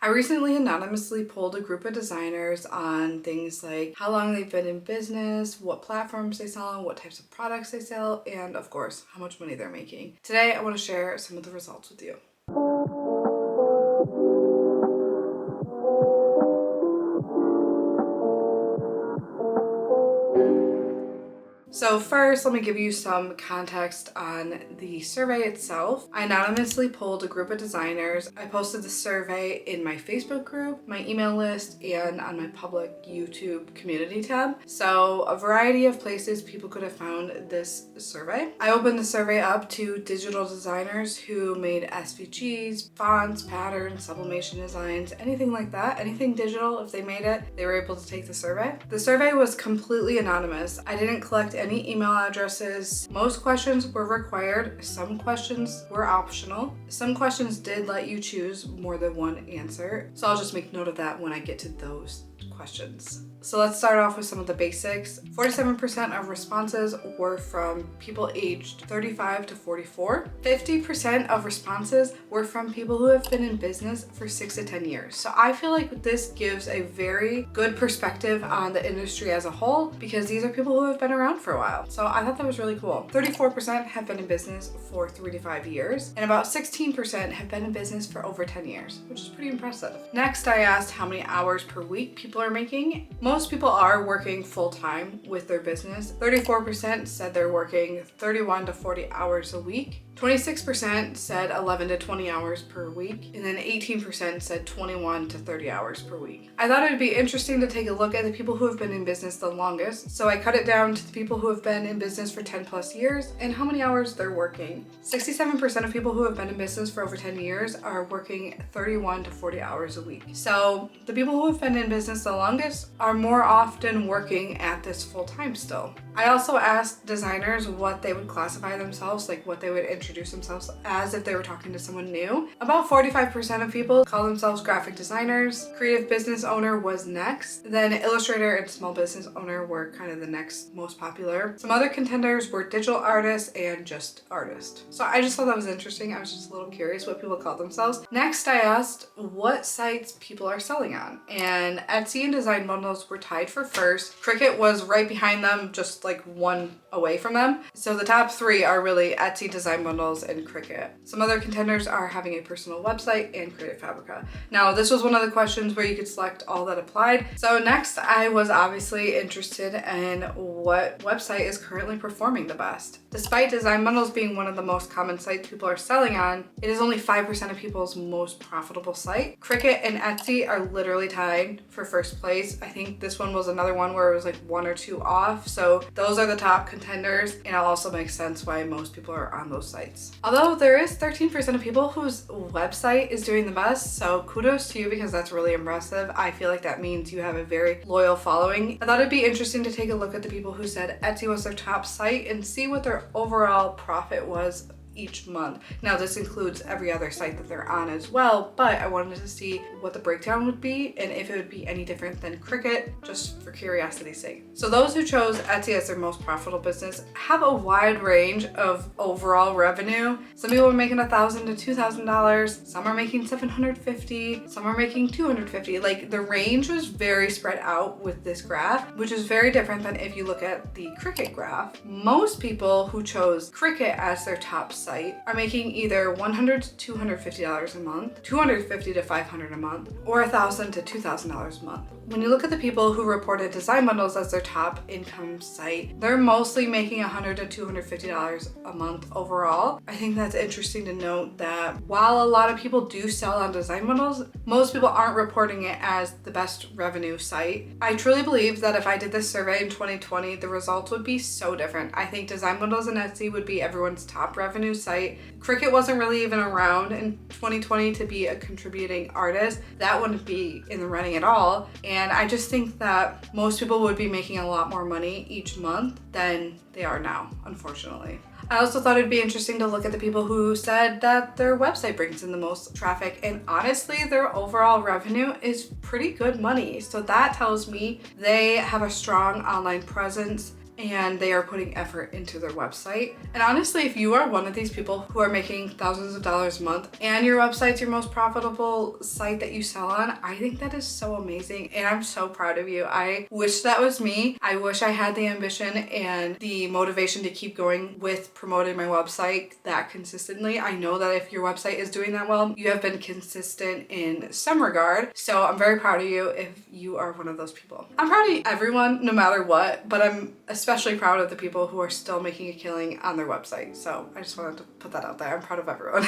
I recently anonymously polled a group of designers on things like how long they've been in business, what platforms they sell on, what types of products they sell, and of course, how much money they're making. Today, I want to share some of the results with you. So first, let me give you some context on the survey itself. I anonymously polled a group of designers. I posted the survey in my Facebook group, my email list, and on my public YouTube community tab. So a variety of places people could have found this survey. I opened the survey up to digital designers who made SVGs, fonts, patterns, sublimation designs, anything like that, anything digital. If they made it, they were able to take the survey. The survey was completely anonymous. I didn't collect any email addresses. Most questions were required. Some questions were optional. Some questions did let you choose more than one answer. So I'll just make note of that when I get to those questions. So let's start off with some of the basics. 47% of responses were from people aged 35 to 44. 50% of responses were from people who have been in business for 6 to 10 years. So I feel like this gives a very good perspective on the industry as a whole because these are people who have been around for a while. So I thought that was really cool. 34% have been in business for 3 to 5 years, and about 16% have been in business for over 10 years, which is pretty impressive. Next, I asked how many hours per week people are making. Most people are working full-time with their business. 34% said they're working 31 to 40 hours a week. 26% said 11 to 20 hours per week, and then 18% said 21 to 30 hours per week. I thought it would be interesting to take a look at the people who have been in business the longest, so I cut it down to the people who have been in business for 10 plus years and how many hours they're working. 67% of people who have been in business for over 10 years are working 31 to 40 hours a week. So the people who have been in business the longest are more often working at this full-time still. I also asked designers what they would classify themselves, like what they would introduce themselves as if they were talking to someone new. About 45% of people call themselves graphic designers. Creative business owner was next. Then illustrator and small business owner were kind of the next most popular. Some other contenders were digital artist and just artist. So I just thought that was interesting. I was just a little curious what people call themselves. Next, I asked what sites people are selling on. And Etsy and Design Bundles were tied for first. Cricut was right behind them, just like one away from them. So the top 3 are really Etsy, Design Bundles, and Cricut. Some other contenders are having a personal website and Creative Fabrica. Now, this was one of the questions where you could select all that applied. So next, I was obviously interested in what website is currently performing the best. Despite Design Bundles being one of the most common sites people are selling on, it is only 5% of people's most profitable site. Cricut and Etsy are literally tied for first place. I think this one was another one where it was like 1 or 2 off. So those are the top contenders, and it also makes sense why most people are on those sites. Although there is 13% of people whose website is doing the best, so kudos to you because that's really impressive. I feel like that means you have a very loyal following. I thought it'd be interesting to take a look at the people who said Etsy was their top site and see what their overall profit was each month. Now this includes every other site that they're on as well, but I wanted to see what the breakdown would be and if it would be any different than Cricut, just for curiosity's sake. So those who chose Etsy as their most profitable business have a wide range of overall revenue. Some people are making $1,000 to $2,000, some are making $750, some are making $250. Like the range was very spread out with this graph, which is very different than if you look at the Cricut graph. Most people who chose Cricut as their top site are making either $100 to $250 a month, $250 to $500 a month, or $1,000 to $2,000 a month. When you look at the people who reported Design Bundles as their top income site, they're mostly making $100 to $250 a month overall. I think that's interesting to note that while a lot of people do sell on Design Bundles, most people aren't reporting it as the best revenue site. I truly believe that if I did this survey in 2020, the results would be so different. I think Design Bundles and Etsy would be everyone's top revenue site. Cricut wasn't really even around in 2020 to be a contributing artist. That wouldn't be in the running at all. And I just think that most people would be making a lot more money each month than they are now, unfortunately. I also thought it'd be interesting to look at the people who said that their website brings in the most traffic, and honestly, their overall revenue is pretty good money. So that tells me they have a strong online presence. and they are putting effort into their website. And honestly, if you are one of these people who are making thousands of dollars a month and your website's your most profitable site that you sell on, I think that is so amazing and I'm so proud of you. I wish that was me. I wish I had the ambition and the motivation to keep going with promoting my website that consistently. I know that if your website is doing that well, you have been consistent in some regard. So I'm very proud of you if you are one of those people. I'm proud of everyone no matter what, but I'm especially proud of the people who are still making a killing on their website. So I just wanted to put that out there. I'm proud of everyone.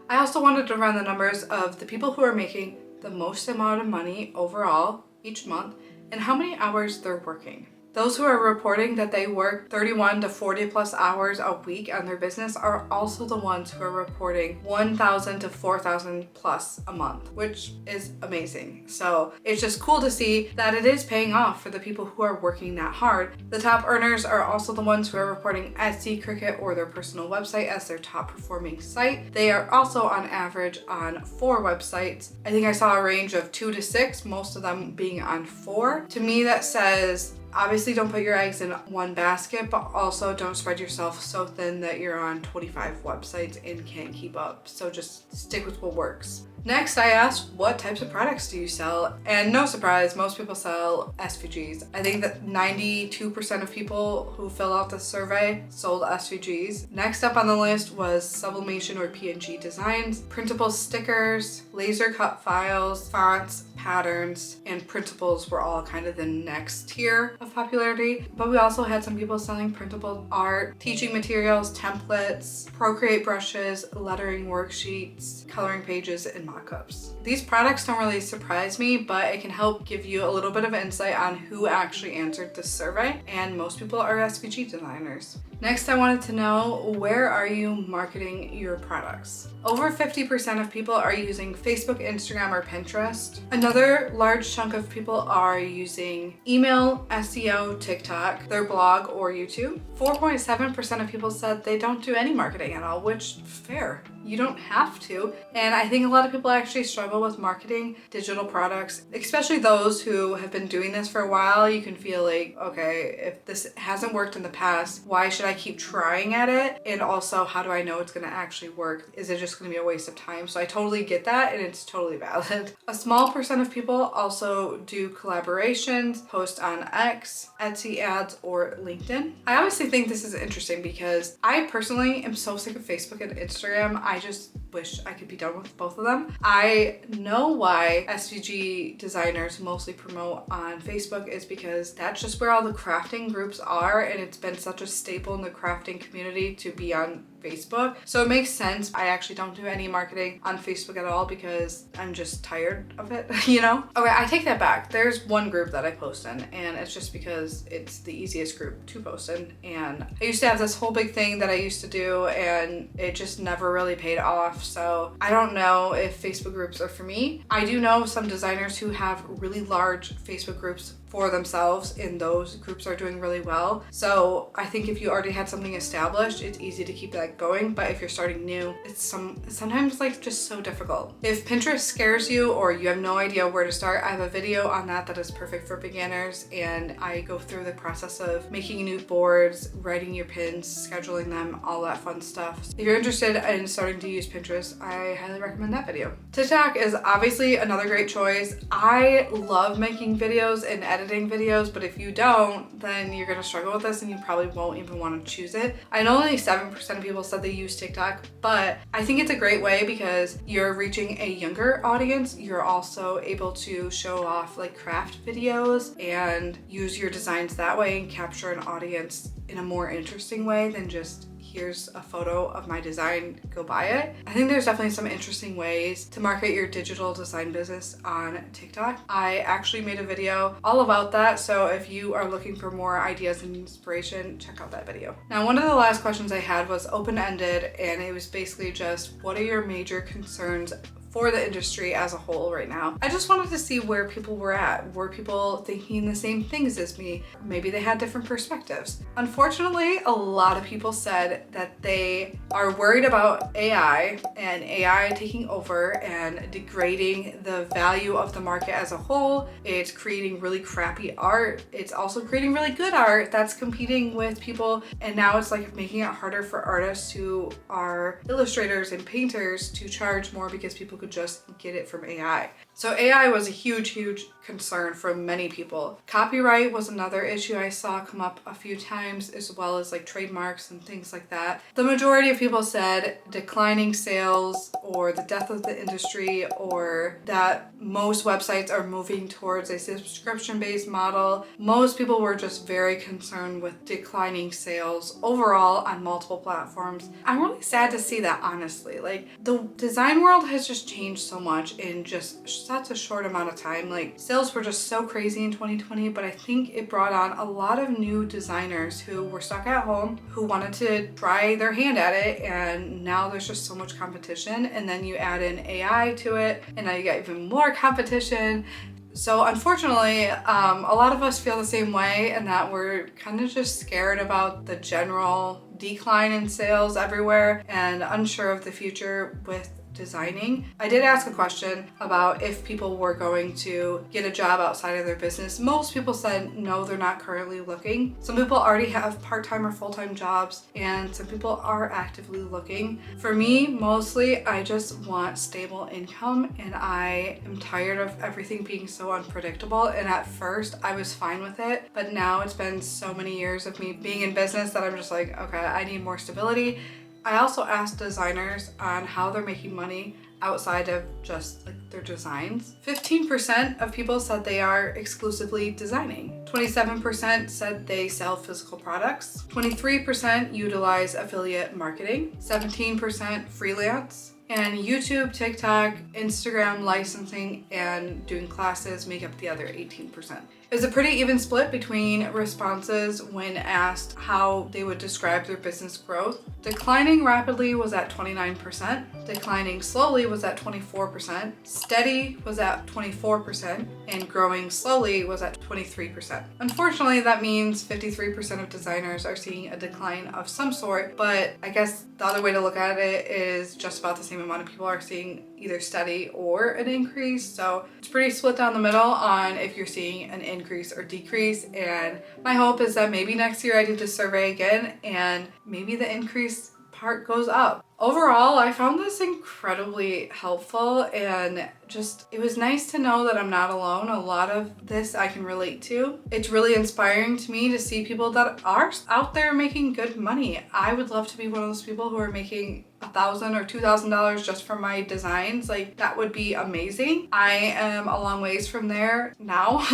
I also wanted to run the numbers of the people who are making the most amount of money overall each month and how many hours they're working. Those who are reporting that they work 31 to 40 plus hours a week on their business are also the ones who are reporting 1,000 to 4,000 plus a month, which is amazing. So it's just cool to see that it is paying off for the people who are working that hard. The top earners are also the ones who are reporting Etsy, Cricut, or their personal website as their top performing site. They are also on average on 4 websites. I think I saw a range of 2 to 6, most of them being on 4. To me, that says obviously don't put your eggs in one basket, but also don't spread yourself so thin that you're on 25 websites and can't keep up. So just stick with what works. Next, I asked, what types of products do you sell? And no surprise, most people sell SVGs. I think that 92% of people who fill out the survey sold SVGs. Next up on the list was sublimation or PNG designs, printable stickers, laser cut files, fonts, patterns, and printables were all kind of the next tier of popularity. But we also had some people selling printable art, teaching materials, templates, Procreate brushes, lettering worksheets, coloring pages, and mock-ups. These products don't really surprise me, but it can help give you a little bit of insight on who actually answered the survey, and most people are SVG designers. Next, I wanted to know, where are you marketing your products? Over 50% of people are using Facebook, Instagram, or Pinterest. Another large chunk of people are using email, SEO, TikTok, their blog, or YouTube. 4.7% of people said they don't do any marketing at all, which fair. You don't have to. And I think a lot of people actually struggle with marketing digital products, especially those who have been doing this for a while. You can feel like, okay, if this hasn't worked in the past, why should I keep trying at it? And also, how do I know it's gonna actually work? Is it just gonna be a waste of time? So I totally get that, and it's totally valid. A small percent of people also do collaborations, post on X, Etsy ads, or LinkedIn. I honestly think this is interesting because I personally am so sick of Facebook and Instagram. I just wish I could be done with both of them. I know why SVG designers mostly promote on Facebook is because that's just where all the crafting groups are, and it's been such a staple in the crafting community to be on Facebook. So it makes sense. I actually don't do any marketing on Facebook at all because I'm just tired of it, you know? Okay, I take that back. There's one group that I post in, and it's just because it's the easiest group to post in. And I used to have this whole big thing that I used to do, and it just never really paid off. So I don't know if Facebook groups are for me. I do know some designers who have really large Facebook groups for themselves, and those groups are doing really well. So I think if you already had something established, it's easy to keep that going. But if you're starting new, it's sometimes like just so difficult. If Pinterest scares you or you have no idea where to start, I have a video on that is perfect for beginners, and I go through the process of making new boards, writing your pins, scheduling them, all that fun stuff. If you're interested in starting to use Pinterest, I highly recommend that video. TikTok is obviously another great choice. I love making videos and editing videos, but if you don't, then you're gonna struggle with this and you probably won't even want to choose it. I know only 7% of people said they use TikTok, but I think it's a great way because you're reaching a younger audience. You're also able to show off like craft videos and use your designs that way and capture an audience in a more interesting way than just here's a photo of my design, go buy it. I think there's definitely some interesting ways to market your digital design business on TikTok. I actually made a video all about that, so if you are looking for more ideas and inspiration, check out that video. Now, one of the last questions I had was open-ended, and it was basically just, what are your major concerns for the industry as a whole right now. I just wanted to see where people were at. Were people thinking the same things as me? Maybe they had different perspectives. Unfortunately, a lot of people said that they are worried about AI and AI taking over and degrading the value of the market as a whole. It's creating really crappy art. It's also creating really good art that's competing with people, and now it's like making it harder for artists who are illustrators and painters to charge more because people could just get it from AI. So AI was a huge concern for many people. Copyright was another issue I saw come up a few times, as well as like trademarks and things like that. The majority of people said declining sales or the death of the industry, or that most websites are moving towards a subscription-based model. Most people were just very concerned with declining sales overall on multiple platforms. I'm really sad to see that, honestly. Like, the design world has just changed so much in just such a short amount of time. Like, sales were just so crazy in 2020, but I think it brought on a lot of new designers who were stuck at home, who wanted to try their hand at it, and now there's just so much competition, and then you add in AI to it, and now you got even more competition. So unfortunately, a lot of us feel the same way, and that we're kind of just scared about the general decline in sales everywhere and unsure of the future with designing. I did ask a question about if people were going to get a job outside of their business. Most people said no, they're not currently looking. Some people already have part-time or full-time jobs, and some people are actively looking. For me, mostly, I just want stable income, and I am tired of everything being so unpredictable. And at first, I was fine with it, but now it's been so many years of me being in business that I'm just like, okay, I need more stability. I also asked designers on how they're making money outside of just like their designs. 15% of people said they are exclusively designing. 27% said they sell physical products. 23% utilize affiliate marketing. 17% freelance. And YouTube, TikTok, Instagram licensing, and doing classes make up the other 18%. It was a pretty even split between responses when asked how they would describe their business growth. Declining rapidly was at 29%, declining slowly was at 24%, steady was at 24%, and growing slowly was at 23%. Unfortunately, that means 53% of designers are seeing a decline of some sort, but I guess the other way to look at it is just about the same amount of people are seeing either steady or an increase. So it's pretty split down the middle on if you're seeing an increase or decrease. And my hope is that maybe next year I do this survey again and maybe the increase part goes up. Overall, I found this incredibly helpful, and just, it was nice to know that I'm not alone. A lot of this I can relate to. It's really inspiring to me to see people that are out there making good money. I would love to be one of those people who are making $1,000 or $2,000 just from my designs. Like, that would be amazing. I am a long ways from there now.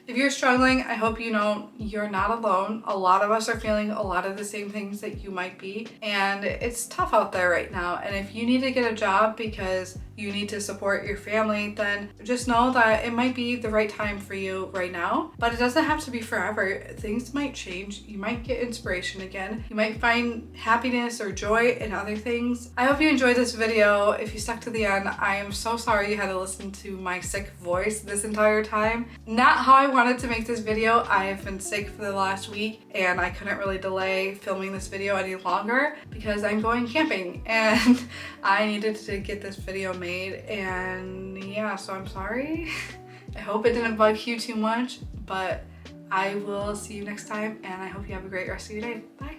If you're struggling, I hope you know you're not alone. A lot of us are feeling a lot of the same things that you might be, and it's tough out there right now. And if you need to get a job because you need to support your family, then just know that it might be the right time for you right now, but it doesn't have to be forever. Things might change. You might get inspiration again. You might find happiness or joy in other things. I hope you enjoyed this video. If you stuck to the end, I am so sorry you had to listen to my sick voice this entire time. Not how I wanted to make this video. I have been sick for the last week, and I couldn't really delay filming this video any longer because I'm going camping and I needed to get this video made. And yeah, so I'm sorry. I hope it didn't bug you too much, but I will see you next time, and I hope you have a great rest of your day. Bye.